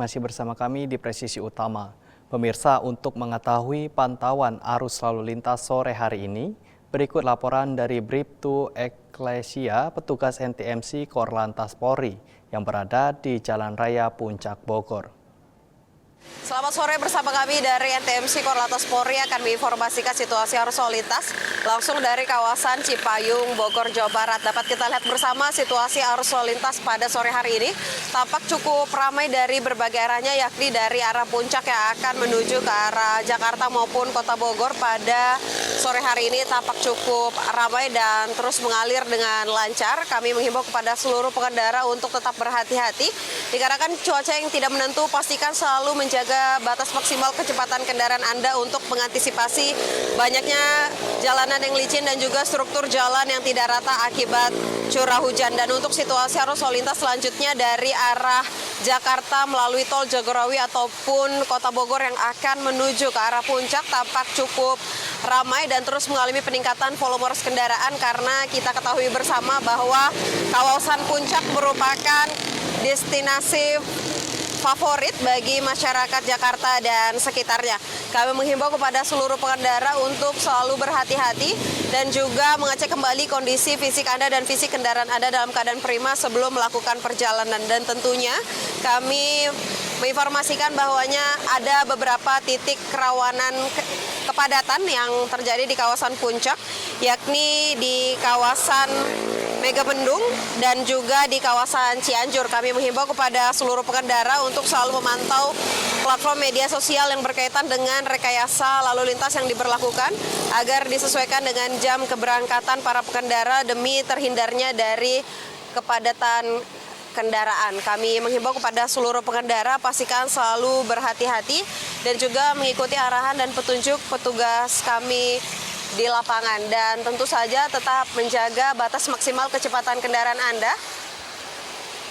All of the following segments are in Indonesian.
masih bersama kami di Presisi Utama. Pemirsa, untuk mengetahui pantauan arus lalu lintas sore hari ini, berikut laporan dari Bribtu Eklesia, petugas NTMC Korlantas Polri yang berada di Jalan Raya Puncak Bogor. Selamat sore, bersama kami dari NTMC Korlantas Polri akan menginformasikan situasi arus lalu lintas langsung dari kawasan Cipayung, Bogor, Jawa Barat. Dapat kita lihat bersama situasi arus lalu lintas pada sore hari ini tampak cukup ramai dari berbagai arahnya, yakni dari arah puncak yang akan menuju ke arah Jakarta maupun Kota Bogor. Pada sore hari ini tampak cukup ramai dan terus mengalir dengan lancar. Kami menghimbau kepada seluruh pengendara untuk tetap berhati-hati dikarenakan cuaca yang tidak menentu. Pastikan selalu menjaga batas maksimal kecepatan kendaraan Anda untuk mengantisipasi banyaknya jalanan yang licin dan juga struktur jalan yang tidak rata akibat curah hujan. Dan untuk situasi arus lalu lintas selanjutnya dari arah Jakarta melalui tol Jagorawi ataupun Kota Bogor yang akan menuju ke arah puncak tampak cukup ramai dan terus mengalami peningkatan volume arus kendaraan karena kita ketahui bersama bahwa kawasan puncak merupakan destinasi favorit bagi masyarakat Jakarta dan sekitarnya. Kami menghimbau kepada seluruh pengendara untuk selalu berhati-hati dan juga mengecek kembali kondisi fisik Anda dan fisik kendaraan Anda dalam keadaan prima sebelum melakukan perjalanan. Dan tentunya kami menginformasikan bahwanya ada beberapa titik kerawanan kepadatan yang terjadi di kawasan puncak, yakni di kawasan Megamendung dan juga di kawasan Cianjur. Kami menghimbau kepada seluruh pengendara untuk selalu memantau platform media sosial yang berkaitan dengan rekayasa lalu lintas yang diberlakukan agar disesuaikan dengan jam keberangkatan para pengendara demi terhindarnya dari kepadatan kendaraan. Kami menghimbau kepada seluruh pengendara pastikan selalu berhati-hati dan juga mengikuti arahan dan petunjuk petugas kami di lapangan, dan tentu saja tetap menjaga batas maksimal kecepatan kendaraan Anda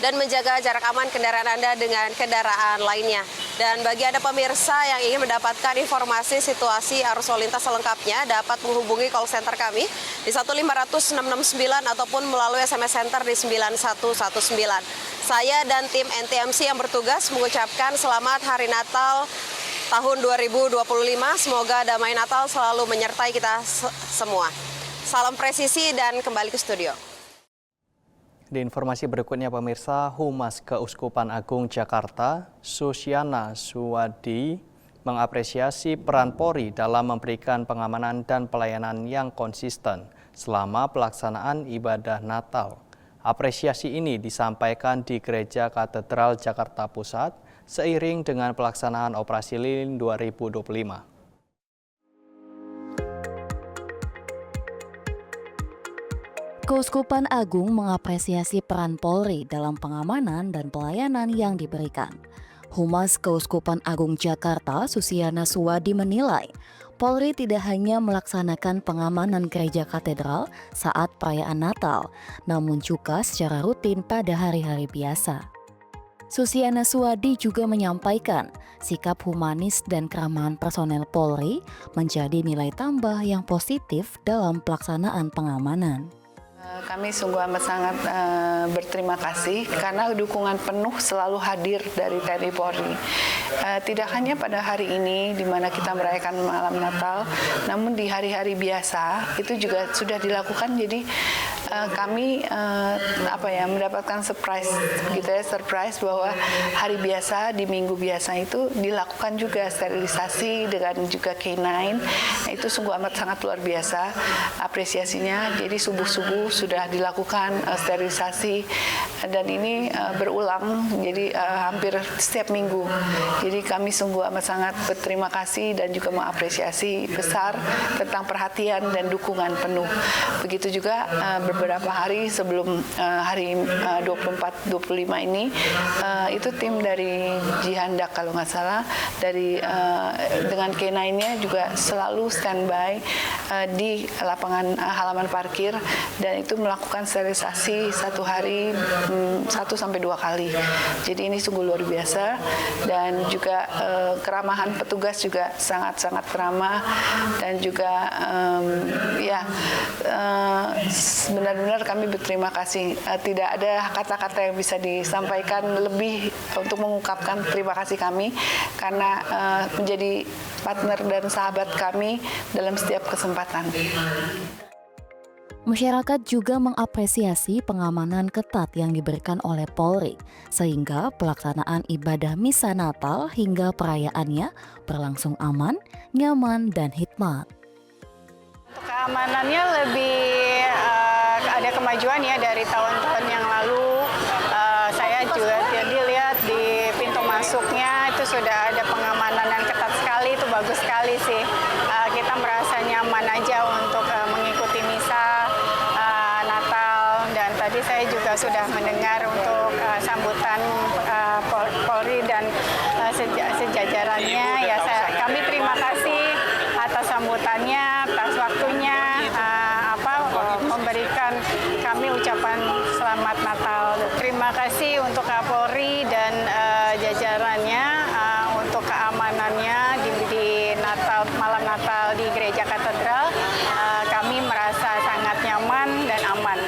dan menjaga jarak aman kendaraan Anda dengan kendaraan lainnya. Dan bagi Anda pemirsa yang ingin mendapatkan informasi situasi arus lalu lintas selengkapnya dapat menghubungi call center kami di 1500669 ataupun melalui SMS Center di 9119. Saya dan tim NTMC yang bertugas mengucapkan selamat Hari Natal tahun 2025, semoga damai Natal selalu menyertai kita semua. Salam presisi dan kembali ke studio. Di informasi berikutnya pemirsa, Humas Keuskupan Agung Jakarta, Susiana Suwadi, mengapresiasi peran Polri dalam memberikan pengamanan dan pelayanan yang konsisten selama pelaksanaan ibadah Natal. Apresiasi ini disampaikan di Gereja Katedral Jakarta Pusat seiring dengan pelaksanaan Operasi Lilin 2025. Keuskupan Agung mengapresiasi peran Polri dalam pengamanan dan pelayanan yang diberikan. Humas Keuskupan Agung Jakarta, Susiana Suwadi menilai, Polri tidak hanya melaksanakan pengamanan gereja katedral saat perayaan Natal, namun juga secara rutin pada hari-hari biasa. Susiana Suwadi juga menyampaikan sikap humanis dan keramahan personel Polri menjadi nilai tambah yang positif dalam pelaksanaan pengamanan. Kami sungguh amat sangat berterima kasih karena dukungan penuh selalu hadir dari TNI Polri. Tidak hanya pada hari ini di mana kita merayakan malam Natal, namun di hari-hari biasa itu juga sudah dilakukan. Jadi kami mendapatkan surprise bahwa hari biasa di minggu biasa itu dilakukan juga sterilisasi dengan juga K9. Nah, itu sungguh amat sangat luar biasa apresiasinya. Jadi subuh-subuh sudah dilakukan sterilisasi dan ini berulang jadi hampir setiap minggu. Jadi kami sungguh amat sangat berterima kasih dan juga mengapresiasi besar tentang perhatian dan dukungan penuh. Begitu juga beberapa hari sebelum hari 24-25 ini itu tim dari Jihandak kalau nggak salah dengan K9-nya juga selalu standby di lapangan halaman parkir dan itu melakukan sterilisasi satu hari 1-2 kali. Jadi ini sungguh luar biasa dan juga keramahan petugas juga sangat-sangat ramah dan juga sebenarnya benar-benar kami berterima kasih. Tidak ada kata-kata yang bisa disampaikan lebih untuk mengungkapkan terima kasih kami karena menjadi partner dan sahabat kami dalam setiap kesempatan. Masyarakat juga mengapresiasi pengamanan ketat yang diberikan oleh Polri, sehingga pelaksanaan ibadah misa Natal hingga perayaannya berlangsung aman, nyaman, dan hikmat. Untuk keamanannya lebih ada kemajuan ya dari tahun-tahun yang lalu. Saya juga jadi lihat di pintu masuknya itu sudah ada pengamanan yang ketat sekali, itu bagus sekali sih. Kita merasa nyaman aja untuk mengikuti misa Natal, dan tadi saya juga sudah mendengar untuk sambutan Polri dan sejajarannya. Ya, kami terima kasih atas sambutannya, atas waktunya, memberikan kami ucapan selamat Natal. Terima kasih untuk Kapolri dan jajarannya untuk keamanannya di Natal, malam Natal di Gereja Katedral. Kami merasa sangat nyaman dan aman.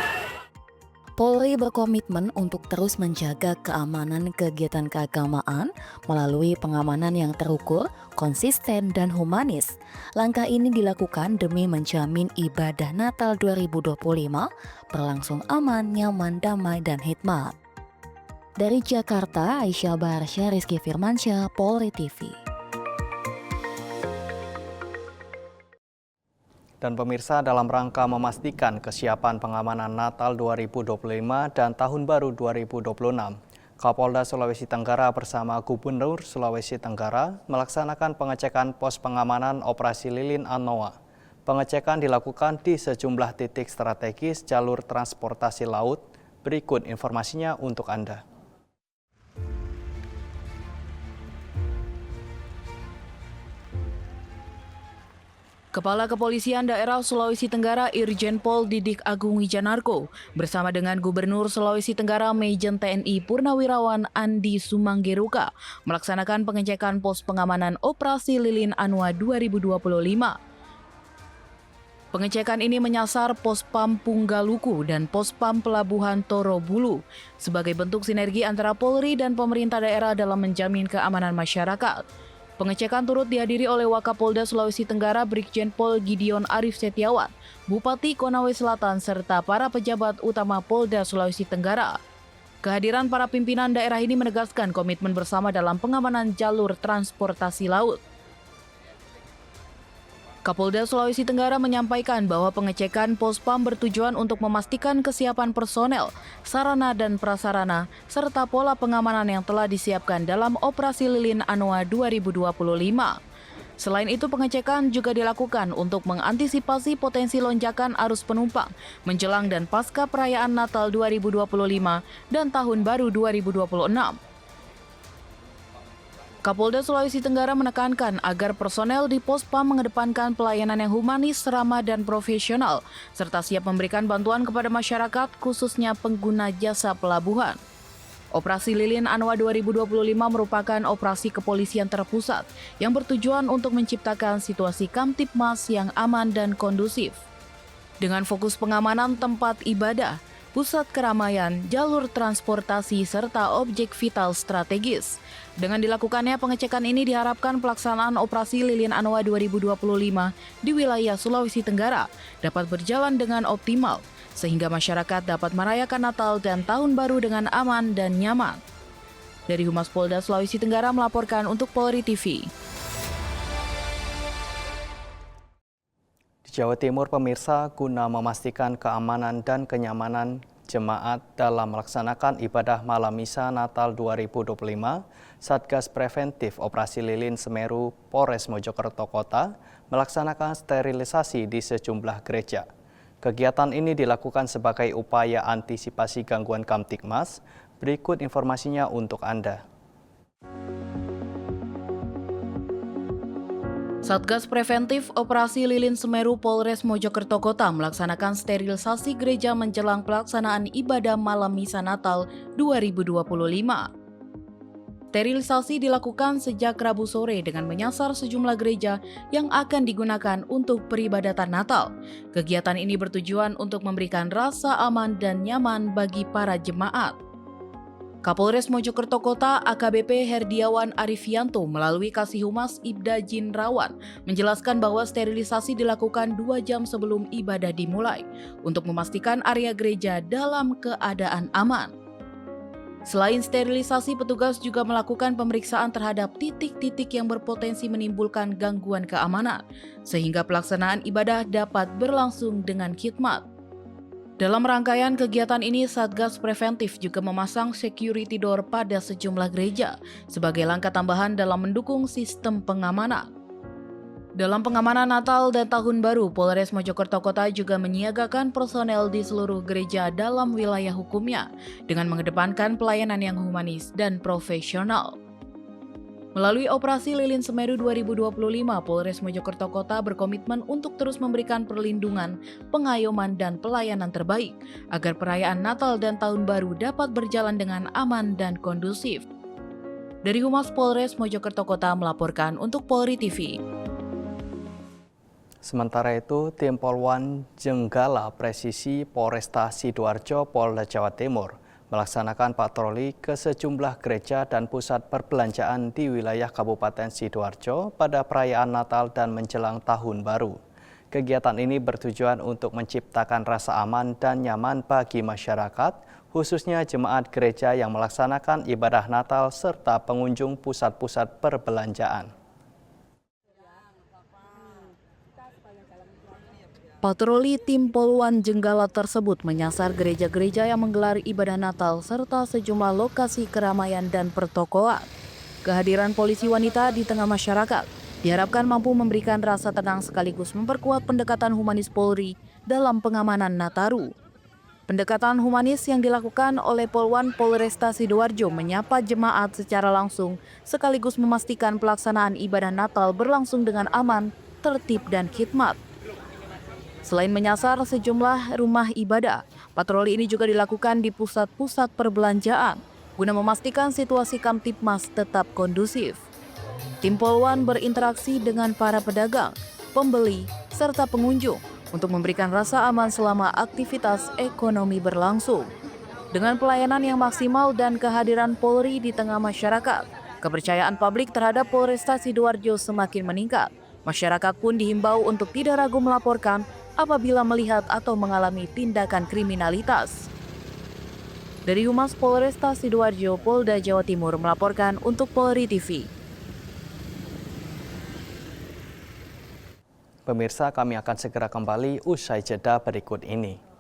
Polri berkomitmen untuk terus menjaga keamanan kegiatan keagamaan melalui pengamanan yang terukur, konsisten, dan humanis. Langkah ini dilakukan demi menjamin ibadah Natal 2025 berlangsung aman, nyaman, damai, dan hikmat. Dari Jakarta, Aisyah Baharsya, Rizky Firmansyah, Polri TV. Dan pemirsa, dalam rangka memastikan kesiapan pengamanan Natal 2025 dan Tahun Baru 2026, Kapolda Sulawesi Tenggara bersama Gubernur Sulawesi Tenggara melaksanakan pengecekan pos pengamanan Operasi Lilin Anoa. Pengecekan dilakukan di sejumlah titik strategis jalur transportasi laut. Berikut informasinya untuk Anda. Kepala Kepolisian Daerah Sulawesi Tenggara Irjen Pol Didik Agung Wijanarko bersama dengan Gubernur Sulawesi Tenggara Majen TNI Purnawirawan Andi Sumanggeruka melaksanakan pengecekan pos pengamanan Operasi Lilin Anoa 2025. Pengecekan ini menyasar Pos Pam Punggaluku dan Pos Pam Pelabuhan Torobulu sebagai bentuk sinergi antara Polri dan pemerintah daerah dalam menjamin keamanan masyarakat. Pengecekan turut dihadiri oleh Wakapolda Sulawesi Tenggara Brigjen Pol Gideon Arif Setiawan, Bupati Konawe Selatan, serta para pejabat utama Polda Sulawesi Tenggara. Kehadiran para pimpinan daerah ini menegaskan komitmen bersama dalam pengamanan jalur transportasi laut. Kapolda Sulawesi Tenggara menyampaikan bahwa pengecekan Pospam bertujuan untuk memastikan kesiapan personel, sarana dan prasarana, serta pola pengamanan yang telah disiapkan dalam Operasi Lilin Anoa 2025. Selain itu, pengecekan juga dilakukan untuk mengantisipasi potensi lonjakan arus penumpang menjelang dan pasca perayaan Natal 2025 dan Tahun Baru 2026. Kapolda Sulawesi Tenggara menekankan agar personel di Pospam mengedepankan pelayanan yang humanis, ramah, dan profesional, serta siap memberikan bantuan kepada masyarakat, khususnya pengguna jasa pelabuhan. Operasi Lilin Anoa 2025 merupakan operasi kepolisian terpusat yang bertujuan untuk menciptakan situasi Kamtibmas yang aman dan kondusif. Dengan fokus pengamanan tempat ibadah, pusat keramaian, jalur transportasi, serta objek vital strategis. Dengan dilakukannya pengecekan ini diharapkan pelaksanaan Operasi Lilin Anoa 2025 di wilayah Sulawesi Tenggara dapat berjalan dengan optimal, sehingga masyarakat dapat merayakan Natal dan Tahun Baru dengan aman dan nyaman. Dari Humas Polda Sulawesi Tenggara melaporkan untuk Polri TV. Di Jawa Timur, pemirsa, guna memastikan keamanan dan kenyamanan jemaat dalam melaksanakan ibadah malam misa Natal 2025, Satgas Preventif Operasi Lilin Semeru Polres Mojokerto Kota melaksanakan sterilisasi di sejumlah gereja. Kegiatan ini dilakukan sebagai upaya antisipasi gangguan Kamtibmas. Berikut informasinya untuk Anda. Satgas Preventif Operasi Lilin Semeru Polres Mojokerto Kota melaksanakan sterilisasi gereja menjelang pelaksanaan ibadah malam misa Natal 2025. Sterilisasi dilakukan sejak Rabu sore dengan menyasar sejumlah gereja yang akan digunakan untuk peribadatan Natal. Kegiatan ini bertujuan untuk memberikan rasa aman dan nyaman bagi para jemaat. Kapolres Mojokerto Kota AKBP Herdiawan Arifianto melalui Kasih Humas Ibda Jinrawan menjelaskan bahwa sterilisasi dilakukan 2 jam sebelum ibadah dimulai untuk memastikan area gereja dalam keadaan aman. Selain sterilisasi, petugas juga melakukan pemeriksaan terhadap titik-titik yang berpotensi menimbulkan gangguan keamanan, sehingga pelaksanaan ibadah dapat berlangsung dengan khidmat. Dalam rangkaian kegiatan ini, Satgas Preventif juga memasang security door pada sejumlah gereja sebagai langkah tambahan dalam mendukung sistem pengamanan. Dalam pengamanan Natal dan Tahun Baru, Polres Mojokerto Kota juga menyiagakan personel di seluruh gereja dalam wilayah hukumnya dengan mengedepankan pelayanan yang humanis dan profesional. Melalui Operasi Lilin Semeru 2025, Polres Mojokerto Kota berkomitmen untuk terus memberikan perlindungan, pengayoman, dan pelayanan terbaik agar perayaan Natal dan Tahun Baru dapat berjalan dengan aman dan kondusif. Dari Humas Polres Mojokerto Kota melaporkan untuk Polri TV. Sementara itu, tim Polwan Jenggala Presisi Polresta Sidoarjo Polda Jawa Timur melaksanakan patroli ke sejumlah gereja dan pusat perbelanjaan di wilayah Kabupaten Sidoarjo pada perayaan Natal dan menjelang Tahun Baru. Kegiatan ini bertujuan untuk menciptakan rasa aman dan nyaman bagi masyarakat, khususnya jemaat gereja yang melaksanakan ibadah Natal serta pengunjung pusat-pusat perbelanjaan. Patroli tim Polwan Jenggala tersebut menyasar gereja-gereja yang menggelar ibadah Natal serta sejumlah lokasi keramaian dan pertokoan. Kehadiran polisi wanita di tengah masyarakat diharapkan mampu memberikan rasa tenang sekaligus memperkuat pendekatan humanis Polri dalam pengamanan Nataru. Pendekatan humanis yang dilakukan oleh Polwan Polresta Sidoarjo menyapa jemaat secara langsung sekaligus memastikan pelaksanaan ibadah Natal berlangsung dengan aman, tertib, dan khidmat. Selain menyasar sejumlah rumah ibadah, patroli ini juga dilakukan di pusat-pusat perbelanjaan guna memastikan situasi Kamtibmas tetap kondusif. Tim Polwan berinteraksi dengan para pedagang, pembeli, serta pengunjung untuk memberikan rasa aman selama aktivitas ekonomi berlangsung. Dengan pelayanan yang maksimal dan kehadiran Polri di tengah masyarakat, kepercayaan publik terhadap Polresta Sidoarjo semakin meningkat. Masyarakat pun dihimbau untuk tidak ragu melaporkan apabila melihat atau mengalami tindakan kriminalitas. Dari Humas Polresta Sidoarjo, Polda Jawa Timur melaporkan untuk Polri TV. Pemirsa, kami akan segera kembali usai jeda berikut ini.